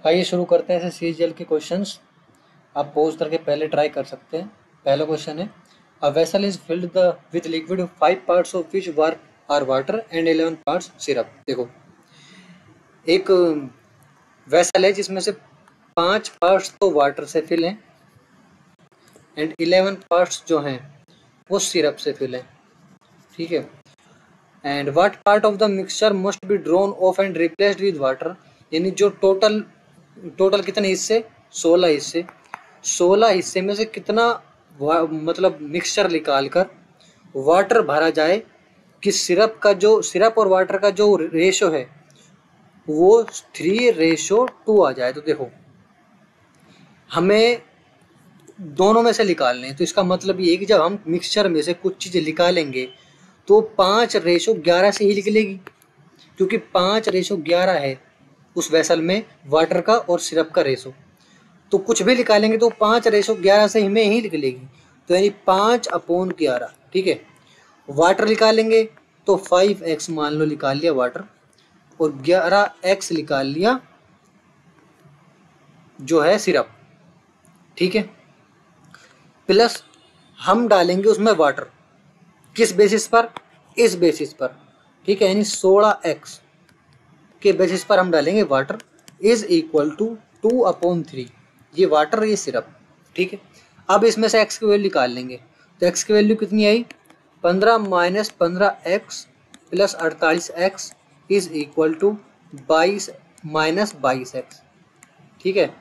आइए शुरू करते हैं ऐसे सीजीएल के क्वेश्चंस। आप पॉज करके पहले ट्राई कर सकते हैं। पहला क्वेश्चन है, a vessel is filled the with liquid 5 parts of which are water and 11 parts syrup. देखो, एक वेसल है जिसमें से 5 पार्ट्स तो वाटर से फिल हैं एंड 11 पार्ट्स जो हैं वो सिरप से फिल हैं। ठीक है। And what part of the mixture must be drawn of and replaced with water, यानी जो टोटल कितने हिस्से, 16 हिस्से, 16 हिस्से में से कितना मतलब मिक्सचर निकाल कर वाटर भरा जाए कि सिरप और वाटर का जो रेशो है वो 3:2 आ जाए। तो देखो, हमें दोनों में से निकालने हैं, तो इसका मतलब ये है कि जब हम मिक्सचर में से कुछ चीज़ें निकालेंगे तो 5:11 से ही निकलेगी, क्योंकि 5:11 है उस वेसल में वाटर का और सिरप का रेशो। तो कुछ भी निकालेंगे तो 5:11 से में ही निकलेगी, तो यानी 5/11। ठीक है। वाटर निकालेंगे तो 5x मान लो निकाल लिया वाटर, और 11x निकाल लिया जो है सिरप। ठीक है। प्लस हम डालेंगे उसमें वाटर, किस बेसिस पर, इस बेसिस पर। ठीक है, यानी 16x के बेसिस पर हम डालेंगे वाटर इज इक्वल टू 2/3, ये वाटर ये सिरप। ठीक है। अब इसमें से x की वैल्यू निकाल लेंगे, तो x की वैल्यू कितनी आई, 15 - 15x plus 48x is equal to 22 - 22x। ठीक है।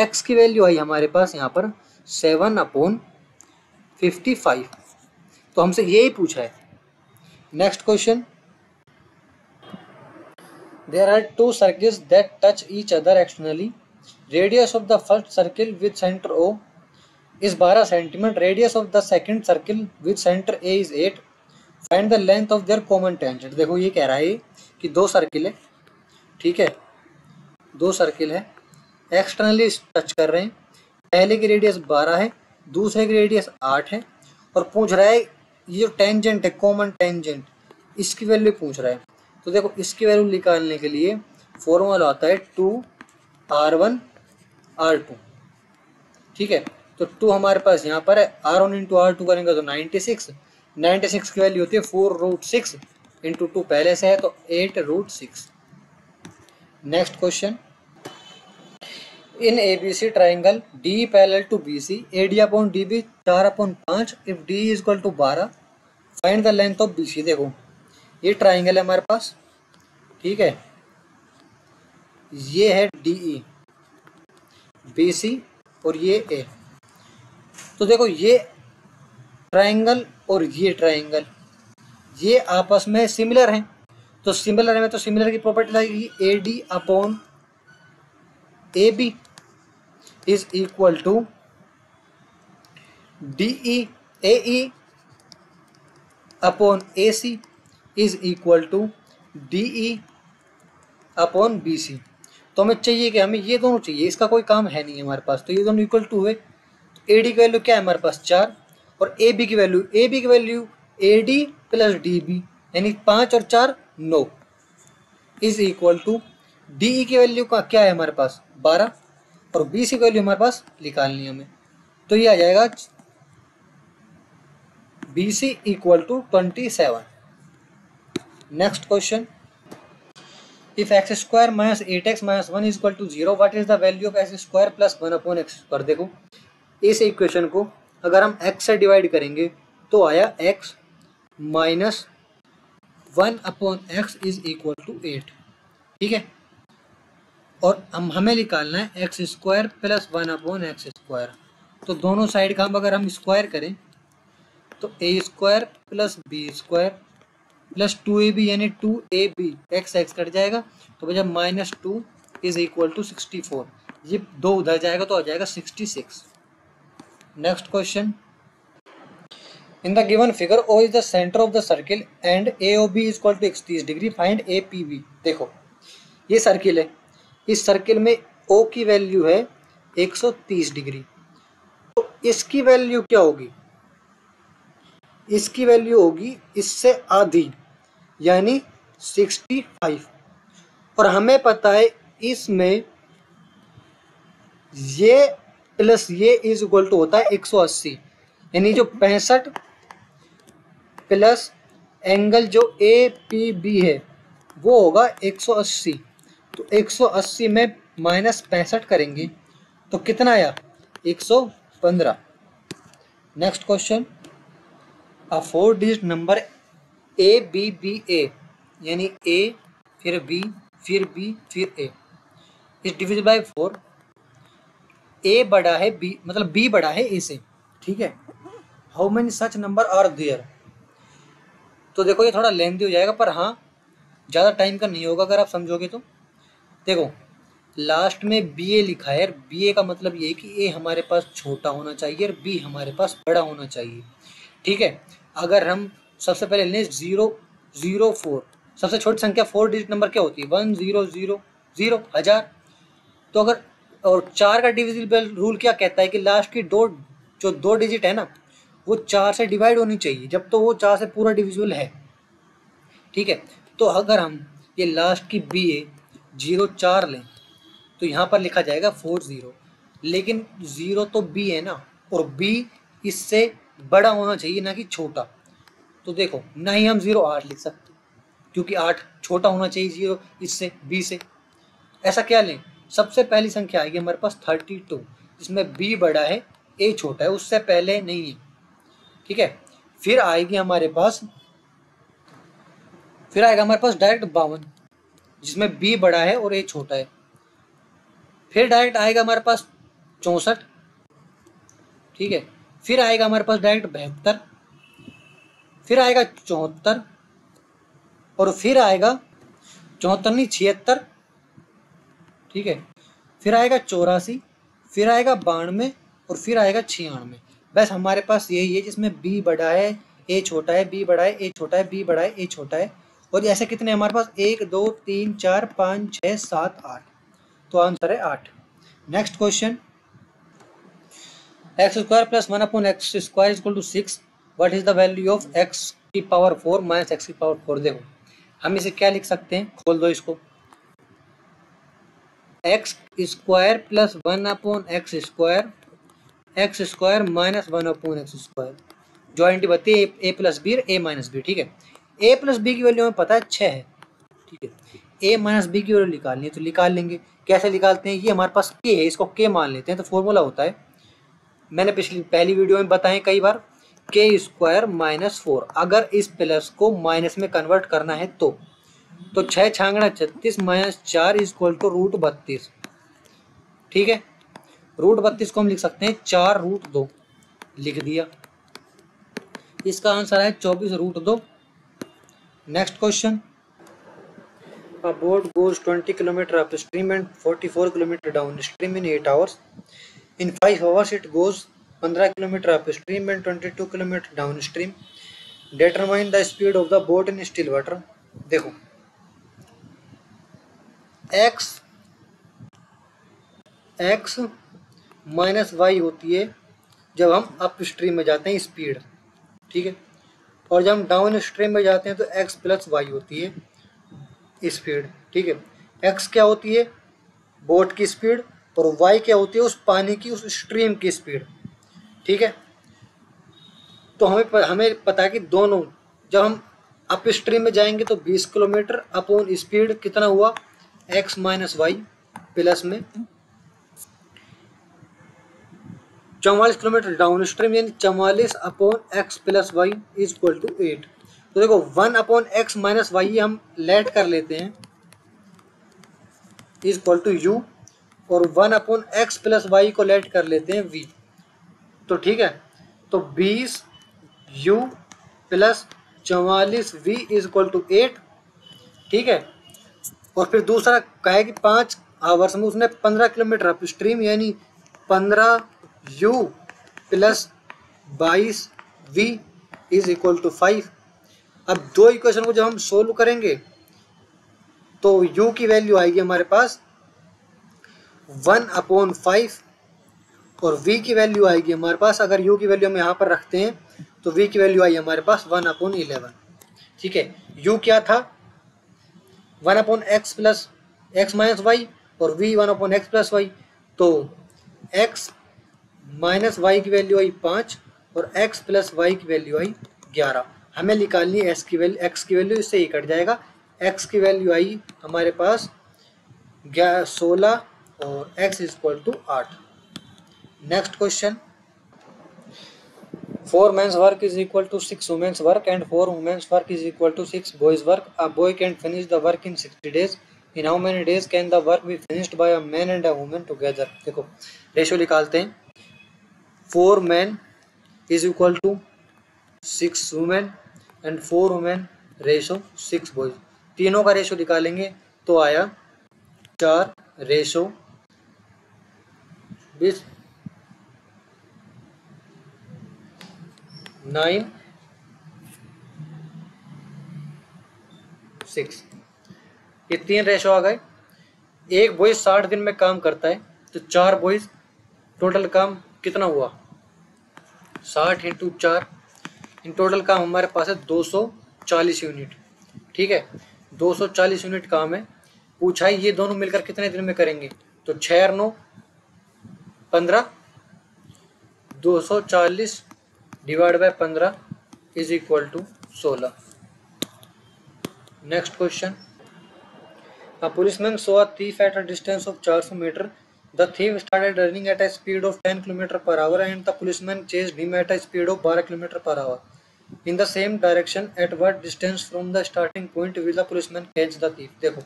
x की वैल्यू आई हमारे पास यहाँ पर 7/55। तो हमसे यही पूछा है। Next question, there are two circles that touch each other externally. Radius of the first circle with center O is 12 cm. Radius of the second circle with center A is 8. Find the length of their common tangent. देखो, ये कह रहा है कि दो circle है। ठीक है, दो सर्किल है, एक्सटर्नली टच कर रहे हैं। पहले की रेडियस 12 है, दूसरे की रेडियस 8 है, और पूछ रहा है ये जो टेंजेंट है, कॉमन टेंजेंट, इसकी वैल्यू पूछ रहा है। तो देखो, इसकी वैल्यू निकालने के लिए फॉर्मूला आता है 2r1 r2। ठीक है। तो 2 हमारे पास यहाँ पर है, r1 इंटू r2 करेंगे तो 96 की वैल्यू होती है 4√6 इंटू 2 पहले से है तो 8√6। Next question, in ABC triangle D parallel to BC, AD upon DB 4/5 if D is equal to 12, find the length of BC। देखो, ये ट्राइंगल है हमारे पास। ठीक है, ये है DE, BC और ये A। तो देखो, ये ट्राइंगल और ये ट्राइंगल ये आपस में सिमिलर हैं, तो सिमिलर है तो सिमिलर की प्रॉपर्टी लगेगी AD upon AB is equal to DE AE upon AC is equal to DE upon BC। तो हमें चाहिए कि हमें ये दोनों चाहिए, इसका कोई काम है नहीं हमारे पास, तो ये दोनों इक्वल टू है। AD की वैल्यू क्या है हमारे पास 4, और AB की वैल्यू AD प्लस DB यानी 5 और 4 9 इज इक्वल टू DE की वैल्यू का क्या है हमारे पास 12, और BC की वैल्यू हमारे पास निकालनी है हमें, तो ये आ जाएगा BC equal to 27। Next question, if x² - 8x - 1 is equal to 0, what is the value of x² plus 1/x²। देखो, इस इक्वेशन को अगर हम x से डिवाइड करेंगे तो आया x minus 1/x is equal to 8। ठीक है, और हमें निकालना है x² प्लस 1/x²। तो दोनों साइड का अगर हम स्क्वायर करें तो a² plus b² plus 2ab यानी 2ab, x कट जाएगा तो बचा -2 इज इक्वल टू 64। ये 2 उधर जाएगा तो आ जाएगा 66। Next question, in the given figure O is the centre of the circle and AOB is equal to 31 degree, find APB। देखो, ये सर्किल है, इस सर्किल में O की वैल्यू है 130 डिग्री, तो इसकी वैल्यू क्या होगी, इसकी वैल्यू होगी इससे आधी यानी 65, और हमें पता है इसमें ये प्लस ये इज इक्वल टू होता है 180, यानी जो 65 प्लस एंगल जो ए पी बी है वो होगा 180। तो 180 में माइनस 65 करेंगे तो कितना आया, 115। Next question, a 4 digit number A B B A, यानी ए फिर बी फिर बी फिर A is divisible by 4। A बड़ा है बी, मतलब बी बड़ा है ए से, ठीक है। How many such number are there. तो देखो ये थोड़ा लेंथी हो जाएगा, पर हाँ ज़्यादा टाइम का नहीं होगा अगर आप समझोगे तो। देखो लास्ट में बी ए लिखा है, बी ए का मतलब ये है कि ए हमारे पास छोटा होना चाहिए और बी हमारे पास बड़ा होना चाहिए, ठीक है। अगर हम सबसे पहले लें 004, सबसे छोटी संख्या 4 डिजिट नंबर क्या होती है, 1000, 1000। तो अगर, और 4 का डिविजिबल रूल क्या कहता है कि लास्ट की जो 2 डिजिट है ना वो 4 से डिवाइड होनी चाहिए, जब तो वो 4 से पूरा डिविजिबल है, ठीक है। तो अगर हम ये लास्ट की बी ए 04 लें तो यहाँ पर लिखा जाएगा 40, लेकिन 0 तो बी है ना, और बी इससे बड़ा होना चाहिए ना कि छोटा। तो देखो ना ही हम 08 लिख सकते क्योंकि 8 छोटा होना चाहिए 0 इससे, बी से। ऐसा क्या लें, सबसे पहली संख्या आएगी हमारे पास 32, जिसमें बी बड़ा है ए छोटा है, उससे पहले नहीं है, ठीक है। फिर आएगी हमारे पास, फिर आएगा हमारे पास डायरेक्ट 52, जिसमें बी बड़ा है और ए छोटा है। फिर डायरेक्ट आएगा हमारे पास 64, ठीक है। फिर आएगा हमारे पास डायरेक्ट 72, फिर आएगा 74, और फिर आएगा 74 नहीं 76, ठीक है। फिर आएगा 84, फिर आएगा 92, और फिर आएगा 96। बस हमारे पास यही है जिसमें बी बड़ा है ए छोटा है, बी बड़ा है ए छोटा है, बी बड़ा है ए छोटा है। और ऐसे कितने हमारे पास, 1 2 3 4 5 6 7 8। तो आंसर है 8। Next question, X square plus 1 upon x square equal to 6, what is the value of X की पावर 4 माइनस एक्स की पावर 4। देखो हम इसे क्या लिख सकते हैं, खोल दो इसको, x square plus 1 upon x square minus 1 upon x square, joint बनती है ए प्लस बी और ए माइनस बी, ठीक है। ए प्लस बी की वैल्यू हमें पता है 6 है, ठीक है। ए माइनस बी की वैल्यू निकालनी है तो निकाल लेंगे। कैसे निकालते हैं, ये हमारे पास के है, इसको के मान लेते हैं। तो फॉर्मूला होता है, मैंने पहली वीडियो में बताया कई बार, के स्क्वायर माइनस 4। अगर इस प्लस को माइनस में कन्वर्ट करना है तो 6 छांगड़ा 36 माइनस 4 इक्वल टू √32, ठीक है। √32 को हम लिख सकते हैं 4√2, लिख दिया। इसका आंसर है 24√2। Next question, a boat goes 20 km upstream and 44 km downstream in 8 hours. In 5 hours it goes 15 km upstream and 22 km downstream. Determine the speed of the boat in still water. देखो x minus Y होती है जब हम up stream में जाते हैं speed, ठीक है। और जब हम डाउन स्ट्रीम में जाते हैं तो x प्लस वाई होती है स्पीड, ठीक है। x क्या होती है, बोट की स्पीड, और y क्या होती है, उस पानी की उस स्ट्रीम की स्पीड, ठीक है। तो हमें पता है कि दोनों, जब हम अप स्ट्रीम में जाएंगे तो 20 किलोमीटर अपॉन स्पीड कितना हुआ, x माइनस वाई, प्लस में 44 किलोमीटर डाउन स्ट्रीम, यानी 44 upon X plus Y is equal to 8। तो देखो 1 अपॉन एक्स माइनस वाई हम लेट कर लेते हैं इज इक्वल टू यू, और 1 अपॉन एक्स प्लस वाई को लेट कर लेते हैं वी। तो ठीक है, तो 20 U plus 44 V is equal to 8, ठीक है। और फिर दूसरा कहे कि 5 आवर्स में उसने 15 किलोमीटर अप स्ट्रीम, यानी 15 U plus 22 V is equal to 5। अब दो इक्वेशन को जब हम सोल्व करेंगे तो u की वैल्यू आएगी हमारे पास 1/5 और v की वैल्यू आएगी हमारे पास, अगर u की वैल्यू हम यहाँ पर रखते हैं तो v की वैल्यू आई हमारे पास 1/11, ठीक है। u क्या था 1/x plus x minus Y और v 1/x प्लस वाई। तो x माइनस वाई की वैल्यू आई 5 और x प्लस वाई की वैल्यू आई 11। हमें निकालनी है x की वैल्यू, इससे ही कट जाएगा। x की वैल्यू आई हमारे पास 16 और x equal to 8। Next question, 4 men's work is equal to 6 women's work and 4 women's work is equal to 6 boys' work. A boy can finish the work in 60 days. In how many days can the work be finished by a man and a woman together? देखो ratio निकालते हैं। 4 men is equal to 6 women and 4 women ratio 6 boys। तीनों का ratio निकालेंगे तो आया 4 ratio 20 9 6। ये 3 ratio आ गए। एक बॉयज 60 दिन में काम करता है तो 4 बॉयज टोटल काम कितना हुआ 60 इंटू 4। इन टोटल काम हमारे पास है 240 यूनिट। ठीक है, 240 यूनिट काम है। पूछा है ये दोनों मिलकर कितने दिन में करेंगे, तो 6 और 9 15, 240 divide by 15 is equal to 16। Next question, a policeman saw a thief at a distance of 400 meter. The thief started running at a speed of 10 km per hour and the policeman chased him at a speed of 12 km per hour in the same direction. At what distance from the starting point will the policeman catch the thief? देखो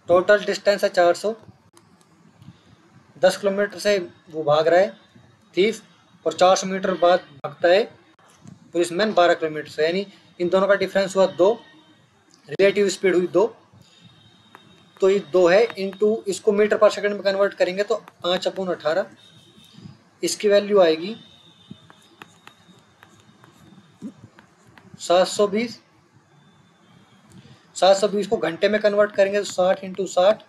total distance है 400, 10 kilometre से वो भाग रहा है thief और 400 metre बाद भागता है पुलिसमैन 12 किलोमीटर से, यानी इन दोनों का डिफरेंस हुआ 2, रिलेटिव स्पीड हुई 2, तो ये 2 है इंटू इसको मीटर पर सेकंड में कन्वर्ट करेंगे तो 5/18। इसकी वैल्यू आएगी 720। 720 को घंटे में कन्वर्ट करेंगे तो 60 इंटू 60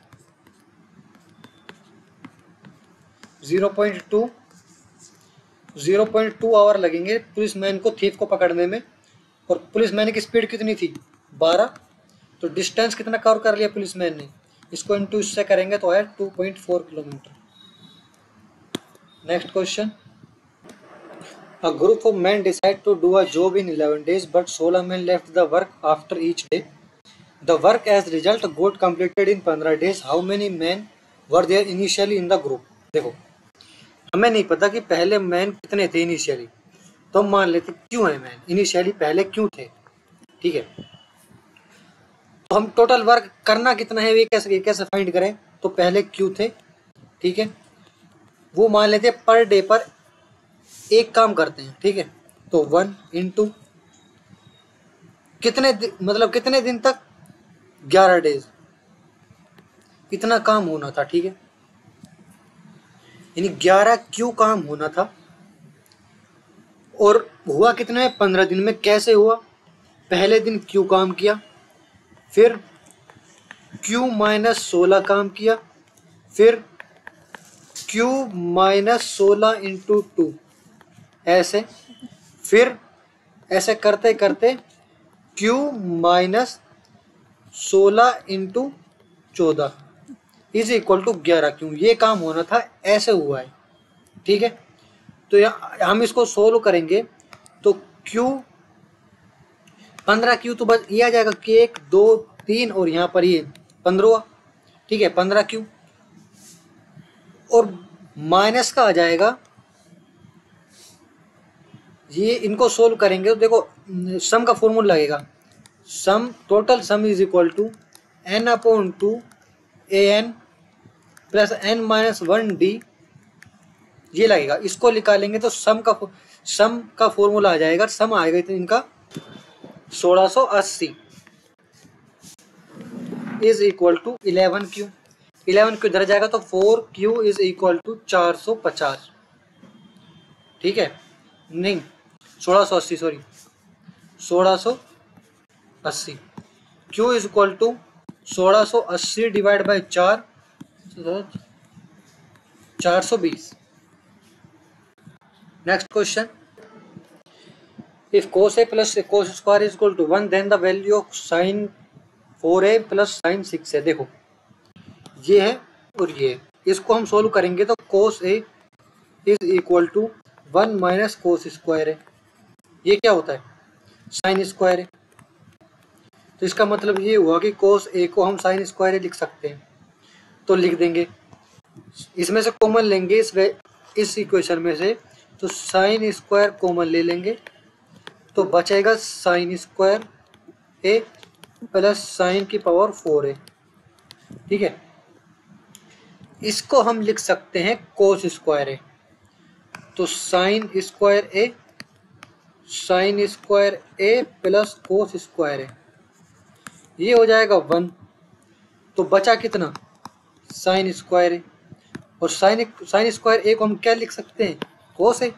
0.2 आवर लगेंगे पुलिसमैन को थीफ को पकड़ने में। और पुलिसमैन की स्पीड कितनी थी 12, तो डिस्टेंस कितना कवर कर लिया पुलिसमैन ने, इसको इंटू इससे करेंगे तो है 2.4 kilometre. Next question, a group of men decide to do a job in 11 days but 16 men left the work after each day. The work as result got completed in 15 days. How many men were there initially in the group? देखो हमें नहीं पता कि पहले man कितने थे initially, तो हम मान लेते क्यों है मैन इनिशियली पहले क्यों थे। ठीक है, तो हम टोटल वर्क करना कितना है ये कैसे फाइंड करें, तो पहले क्यों थे। ठीक है, वो मान लेते हैं पर डे पर एक काम करते हैं। ठीक है, तो 1 इंटू मतलब कितने दिन तक 11 डेज इतना काम होना था। ठीक है, यानी 11 क्यों काम होना था और हुआ कितने में 15 दिन में। कैसे हुआ, पहले दिन क्यों काम किया, फिर Q माइनस 16 काम किया, फिर Q माइनस 16 इंटू 2 ऐसे, फिर ऐसे करते करते Q minus 16 into 14 is equal to 11। क्यों ये काम होना था ऐसे हुआ है। ठीक है, तो हम इसको सोल्व करेंगे तो Q 15 Q तो बस ये आ जाएगा कि 1 2 3 और यहाँ पर ये 15। ठीक है, 15 Q और माइनस का आ जाएगा, ये इनको सोल्व करेंगे तो देखो सम का फॉर्मूला लगेगा, sum total sum is equal to n/2 an plus n minus 1 d ये लगेगा। इसको निकालेंगे तो सम का फॉर्मूला आ जाएगा, सम आएगा तो इनका 1680 is equal to 11Q। 11Q इधर जाएगा तो 4Q इज इक्वल टू 450। ठीक है, नहीं 1680 sorry 1680। Q is equal to 1680 divide by 420। Next question, if cos a plus cos square is equal to 1 then the value of sin 4a plus sin 6a। देखो ये है और ये इसको हम सोल्व करेंगे तो cos A is equal to 1 minus cos square है। ये क्या होता है? साइन स्क्वायर है। तो इसका मतलब ये हुआ कि कोस ए को हम साइन स्क्वायर लिख सकते हैं। तो लिख देंगे, इसमें से कॉमन लेंगे इस इक्वेशन में से, तो साइन स्क्वायर कॉमन ले लेंगे तो बचेगा साइन स्क्वायर ए प्लस साइन की पावर 4 है। ठीक है, इसको हम लिख सकते हैं कोस स्क्वायर ए। तो साइन स्क्वायर ए प्लस कोस स्क्वायर ए, ये हो जाएगा 1। तो बचा कितना? साइन स्क्वायर ए। और साइन स्क्वायर ए को हम क्या लिख सकते हैं? कोस ए।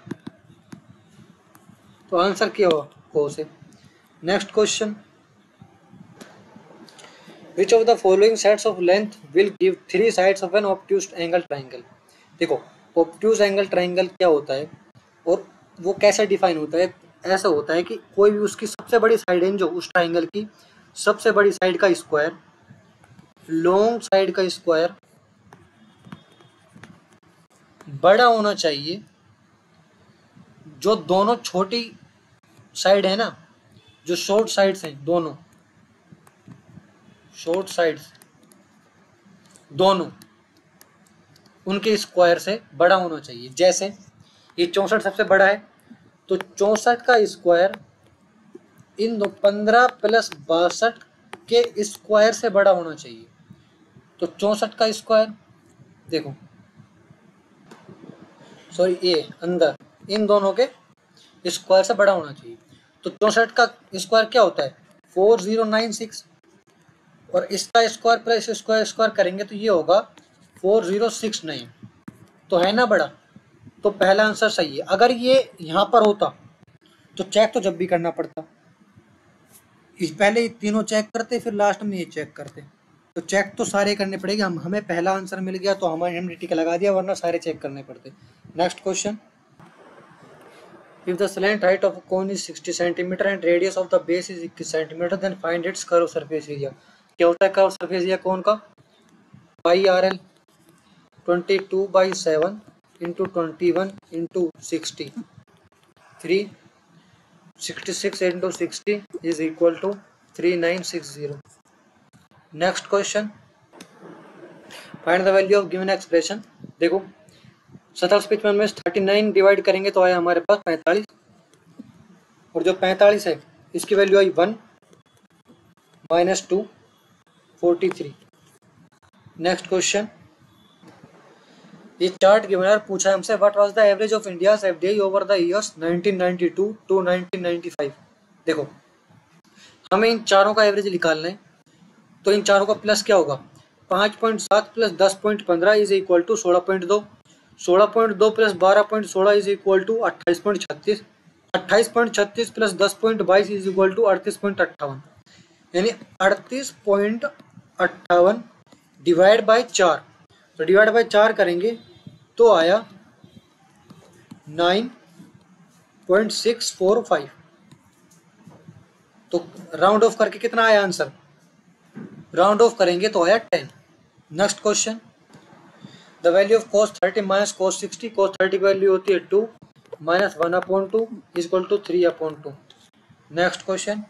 तो आंसर क्या होगा? Cos A. Next question, which of the following sets of length will give 3 sides of an obtuse angle triangle. देखो, ऑब्ट्यूज एंगल ट्राइंगल क्या होता है और वो कैसे डिफाइन होता है? ऐसा होता है कि कोई भी उसकी सबसे बड़ी साइड है, जो उस ट्राइंगल की सबसे बड़ी साइड का स्क्वायर, लॉन्ग साइड का स्क्वायर बड़ा होना चाहिए जो दोनों छोटी साइड है ना, जो शॉर्ट साइड्स हैं, दोनों शॉर्ट साइड्स दोनों उनके स्क्वायर से बड़ा होना चाहिए। जैसे ये 64 सबसे बड़ा है, तो 64 का स्क्वायर इन 15 प्लस 62 के स्क्वायर से बड़ा होना चाहिए। तो 64 का स्क्वायर देखो, सॉरी ये अंदर इन दोनों के स्क्वायर से बड़ा होना चाहिए। तो 64 का स्क्वायर क्या होता है? 4096, और इसका स्क्वायर प्लस स्क्वायर करेंगे तो ये होगा 4069। तो है ना बड़ा? तो पहला आंसर सही है। अगर ये यहाँ पर होता तो चेक तो जब भी करना पड़ता, पहले ये तीनों चेक करते फिर लास्ट में ये चेक करते। तो चेक तो सारे करने पड़ेंगे। हमें पहला आंसर मिल गया तो हमने टिक लगा दिया, वरना सारे चेक करने पड़ते। Next question, if the slant height of cone is 60 centimetre and radius of the base is 21 centimetre, then find its curve surface area. क्या होता है कर्व सरफेस एरिया कोन का? Pi r l 22/7 into 21 into 60, 366 into 60 is equal to 3960। Next question, find the value of given expression. देखो 57 में 39 divide करेंगे तो आया हमारे पास 45, और जो 45 है इसकी वैल्यू आई 1 माइनस 2 43। नेक्स्ट क्वेश्चन, ये चार्ट गिवन है, पूछा है हमसे what was the average of India's FDI over the years 1992 to 1995। देखो हमें इन चारों का एवरेज निकालना है, तो इन चारों का प्लस क्या होगा? 5.7 plus 10.15 is equal to 16.2, 16.2 plus 12.16 is equal to 28.36, 28.36 plus 10.22 is equal to 38.58, यानी 38.58 डिवाइड बाय 4। तो डिवाइड बाय 4 करेंगे तो आया 9.645। तो राउंड ऑफ करके कितना आया आंसर? राउंड ऑफ करेंगे तो आया 10। Next question, the value of cos 30 minus cos 60, cos 30 की वैल्यू होती है 2 minus 1/2 is equal to 3/2। Next question,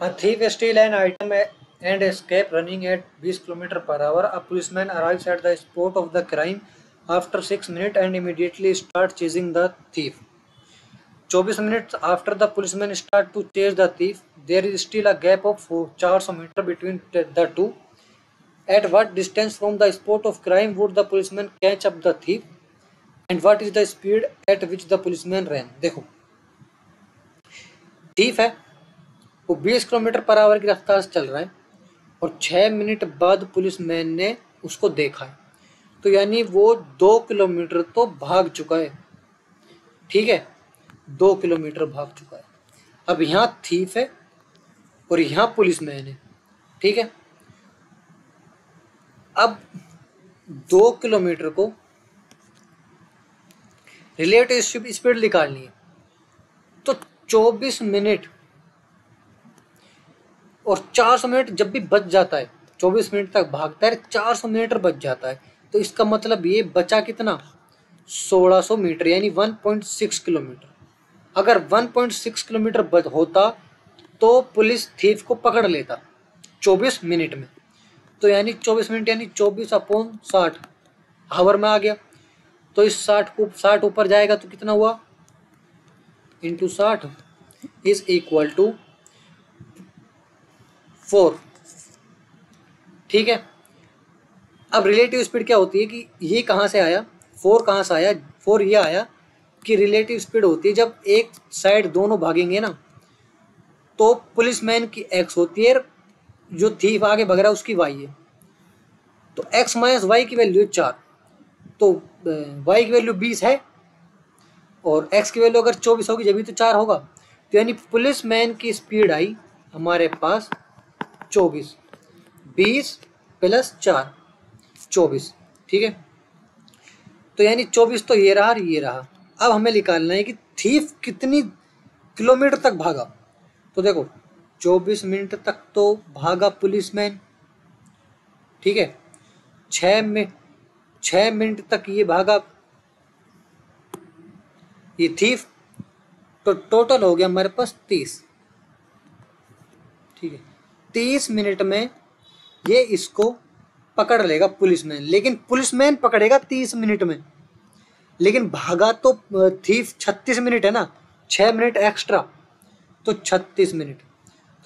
a thief steal an item and escape running at 20 km/h. A policeman arrives at the spot of the crime after 6 minutes and immediately starts chasing the thief. 24 minutes after the policeman start to chase the thief, there is still a gap of 400 meters between the two. At what distance from the spot of crime would the policeman catch up the thief, and what is the speed at which the policeman ran? देखो thief है, वो 20 km/h की रफ्तार से चल रहा है और 6 मिनट बाद पुलिसमैन ने उसको देखा है, तो यानी वो 2 किलोमीटर तो भाग चुका है। ठीक है, 2 किलोमीटर भाग चुका है। अब यहाँ थीफ है और यहाँ पुलिसमैन है। ठीक है, अब 2 किलोमीटर को रिलेटिव स्पीड निकालनी है, तो 24 मिनट और 400 मिनट जब भी बच जाता है, 24 मिनट तक भागता है, 400 मीटर बच जाता है, तो इसका मतलब ये बचा कितना, 1600 मीटर यानी 1.6 किलोमीटर। अगर 1.6 किलोमीटर होता तो पुलिस थीफ को पकड़ लेता 24 मिनट में। तो यानी 24 मिनट यानी 24/60 हावर में आ गया। तो इस 60 ऊपर जाएगा तो कितना हुआ, इंटू 60 इज इक्वल टू 4। ठीक है। अब रिलेटिव स्पीड क्या होती है कि ये कहाँ से आया, 4 कहाँ से आया, 4 ये आया कि रिलेटिव स्पीड होती है जब एक साइड दोनों भागेंगे ना, तो पुलिसमैन की x होती है, जो थीफ आगे भाग रहा है उसकी y है। तो x माइनस वाई की वैल्यू 4, तो y की वैल्यू 20 है और x की वैल्यू अगर 24 होगी जब भी तो 4 होगा। तो यानी पुलिसमैन की स्पीड आई हमारे पास 24, 20 प्लस 4 24। ठीक है। तो यानी 24 तो ये रहा और ये रहा। अब हमें निकालना है कि थीफ कितनी किलोमीटर तक भागा। तो देखो 24 मिनट तक तो भागा पुलिसमैन। ठीक है। 6 मिनट तक ये भागा ये थीफ, तो टोटल हो गया हमारे पास 30। ठीक है। 30 मिनट में ये इसको पकड़ लेगा पुलिसमैन, लेकिन पुलिसमैन पकड़ेगा 30 मिनट में, लेकिन भागा तो थीफ 36 मिनट है ना, 6 मिनट एक्स्ट्रा तो 36 मिनट।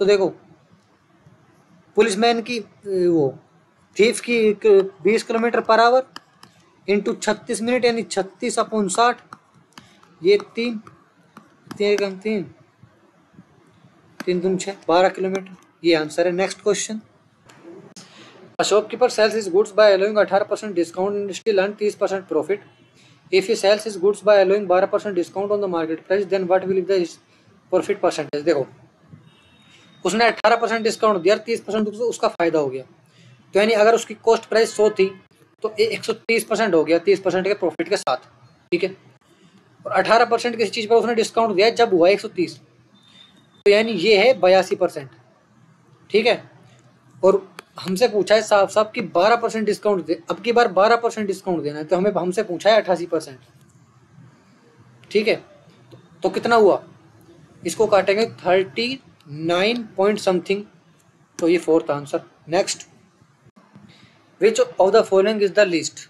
तो देखो पुलिसमैन की वो थीफ की 20 kilometre per hour into 36 minute यानी 36/60, ये 3 3 3 3 दूनी 6 12 किलोमीटर। ये आंसर है। Next question, shopkeeper sells his goods by allowing 18% discount and still earn 30% profit. If he sells his goods by allowing 12% discount on the market price then what will be the profit percentage. देखो उसने 18% discount दिया, 30% उसका फायदा हो गया। तो यानी अगर उसकी कॉस्ट प्राइस 100 थी तो 130% हो गया 30% के प्रॉफिट के साथ। ठीक है। और 18% किसी चीज़ पर उसने डिस्काउंट दिया जब हुआ 130, तो यानी ये है 82%। ठीक है। और हमसे पूछा है साफ साफ कि 12% डिस्काउंट दे, अब की बार 12% डिस्काउंट देना है, तो हमें हमसे पूछा है 88%। ठीक है। तो कितना हुआ, इसको काटेंगे 39 पॉइंट समथिंग, तो ये fourth answer. Next, which of the following is the list.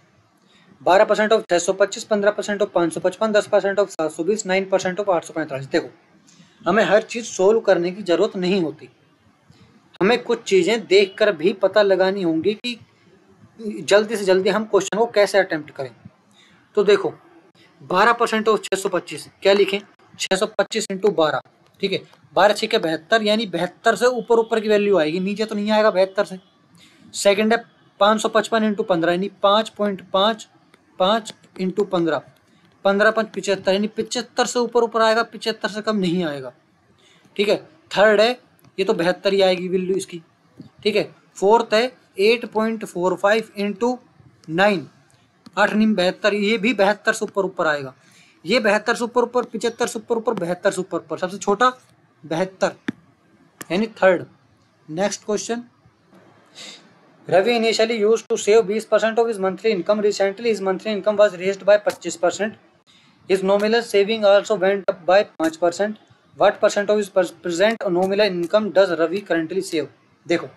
12% of 625, 15% of 555, 10% of 720, 9% of 845। देखो हमें हर चीज़ सोल्व करने की जरूरत नहीं होती, हमें कुछ चीज़ें देखकर भी पता लगानी होंगी कि जल्दी से जल्दी हम क्वेश्चन को कैसे अटेम्प्ट करें। तो देखो 12% ऑफ 625 क्या लिखें, 625 इंटू 12। ठीक है। 12 6 72 यानी 72 से ऊपर ऊपर की वैल्यू आएगी, नीचे तो नहीं आएगा 72 से। सेकंड है 555 इंटू 15 यानी 5.55 इंटू 15, 15 5 75 यानी 75 से ऊपर आएगा, 75 से कम नहीं आएगा। ठीक है। थर्ड है ये तो 72 ही आएगी वैल्यू इसकी। ठीक है। फोर्थ है 8.45 इंटू 9, 8 9 72, ये भी 72 से ऊपर आएगा। ये 72 से ऊपर 75 से ऊपर 72 से ऊपर सबसे छोटा 72 यानी third. Next question, Ravi initially used to save 20% of his monthly income. Recently, his monthly income was raised by 25%. His nominal saving also went up by 5%. What percent of his present nominal income does Ravi currently save? देखो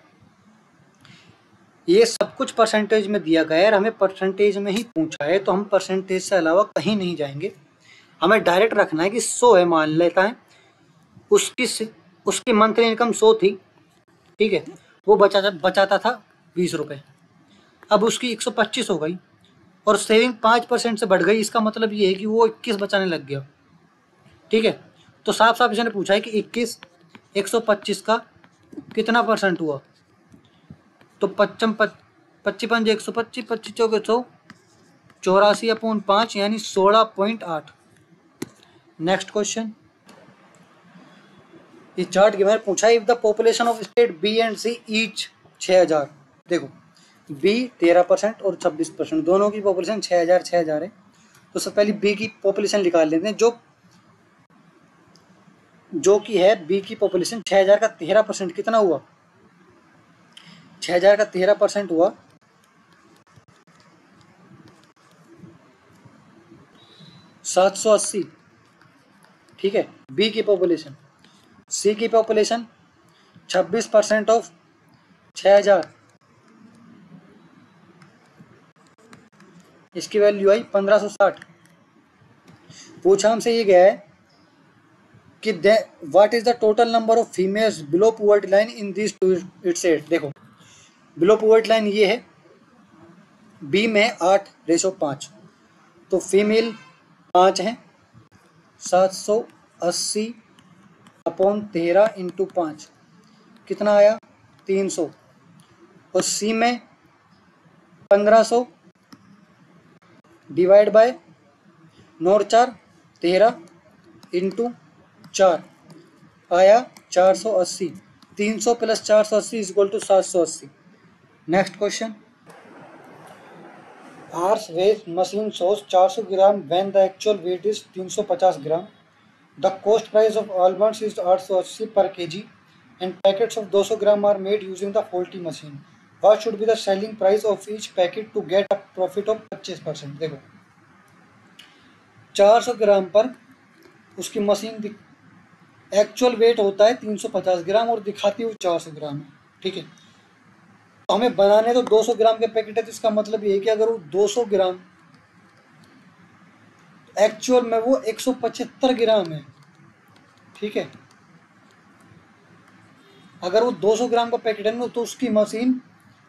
ये सब कुछ percentage में दिया गया है, हमें percentage में ही पूछा है, तो हम परसेंटेज से अलावा कहीं नहीं जाएंगे। हमें डायरेक्ट रखना है कि 100 है, मान लेता है उसकी मंथली इनकम 100 थी। ठीक है। वो बचाता था 20 रुपये, अब उसकी 125 हो गई और सेविंग 5% से बढ़ गई। इसका मतलब ये है कि वो 21 बचाने लग गया। ठीक है। तो साफ साफ इसने पूछा है कि 21 125 का कितना परसेंट हुआ, तो 55 125 25 चौके 100, 84/5 यानी 16.8। नेक्स्ट क्वेश्चन, ये चार्ट के बारे में पूछा है, if the population of state B and C each 6000। देखो बी 13% और 26%, दोनों की पॉपुलेशन 6000 है। तो सबसे पहले बी की पॉपुलेशन निकाल लेते हैं, जो कि है बी की पॉपुलेशन 6000 का 13% कितना हुआ, 6000 का 13% हुआ 780, ठीक है। बी की पॉपुलेशन, सी की पॉपुलेशन 26% ऑफ 6000, इसकी वैल्यू आई 1560। पूछा हमसे ये गया है कि what is the total number of females below poverty line in this to it's 8। देखो बिलो पॉवर्टी लाइन ये है, बी में 8:5, तो फीमेल 5 हैं, 780 अपॉन 13 इंटू 5 कितना आया 300, और सी में 1500 डिवाइड बाय 9 4 13 इंटू 4 आया 480। 300 plus 480 is equal to 780। Next question, R's weight machine shows 400 gram when the actual weight is 350 gram. The cost price of almonds is 880 per KG and packets of 200 gram are made using the faulty machine. What should be the selling price of each packet to get a profit of 25%। देखो 400 ग्राम पर उसकी machine actual wait होता है 350 ग्राम और दिखाती है 400 ग्राम है, ठीक है। तो हमें बनाने तो 200 ग्राम के पैकेट है, तो इसका मतलब ये है कि अगर वो 200 ग्राम एक्चुअल में वो 175 ग्राम है, ठीक है। अगर वो 200 ग्राम का पैकेट है ना, तो उसकी मशीन,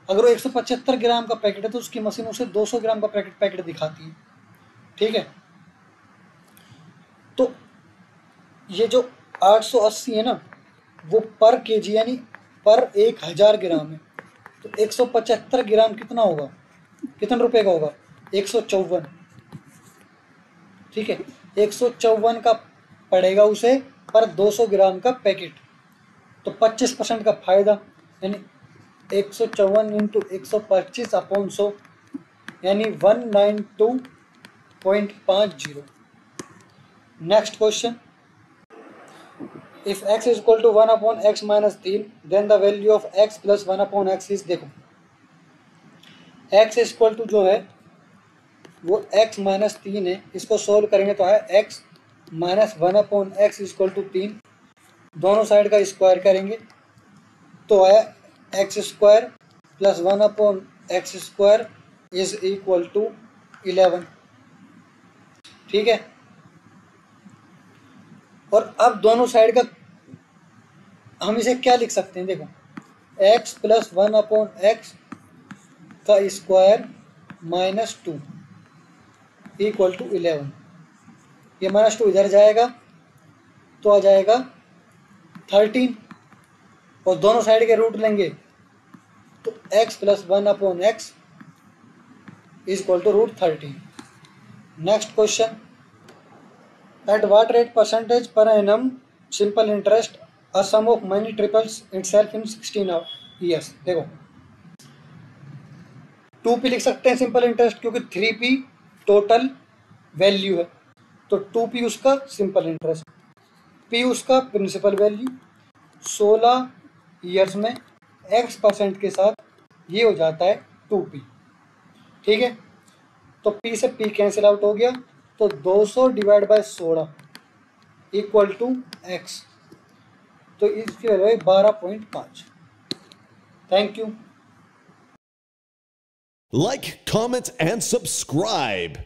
अगर वो 175 ग्राम का पैकेट है तो उसकी मशीन उसे 200 ग्राम का पैकेट दिखाती है, ठीक है। तो ये जो 880 है ना, वो पर केजी यानी पर 1000 ग्राम है, तो 175 ग्राम कितना होगा, कितने रुपए का होगा 154, ठीक है। 154 का पड़ेगा उसे पर 200 ग्राम का पैकेट, तो 25% का फायदा, यानी 154 इंटू 125 अपॉन 100 यानी 192.50। Next question, if x is equal to 1 upon x minus 3 then the value of x plus 1 upon x is. देखो x इज इक्वल टू जो है वो x माइनस 3 है, इसको सोल्व करेंगे तो है x minus 1 upon x is equal to 3, दोनों साइड का स्क्वायर करेंगे तो आया x square plus 1 upon x square is equal to 11, ठीक है। और अब दोनों साइड का हम इसे क्या लिख सकते हैं, देखो x प्लस 1 अपॉन एक्स का स्क्वायर माइनस 2 इक्वल टू 11। ये माइनस 2 इधर जाएगा तो आ जाएगा 13, और दोनों साइड के रूट लेंगे तो x plus 1 upon x is equal to root 13। Next question, at what rate percentage per annum simple interest a sum of money triples itself in 16 years. देखो 2p लिख सकते हैं सिंपल इंटरेस्ट, क्योंकि 3p total value है, तो 2p उसका simple interest, p उसका principal value, 16 years में x% के साथ ये हो जाता है 2p, ठीक है। तो p से p कैंसिल आउट हो गया, तो 200 divide by 16 equal to x, तो इसकी वैल्यू है 12.5। Thank you. Like, comment, and subscribe.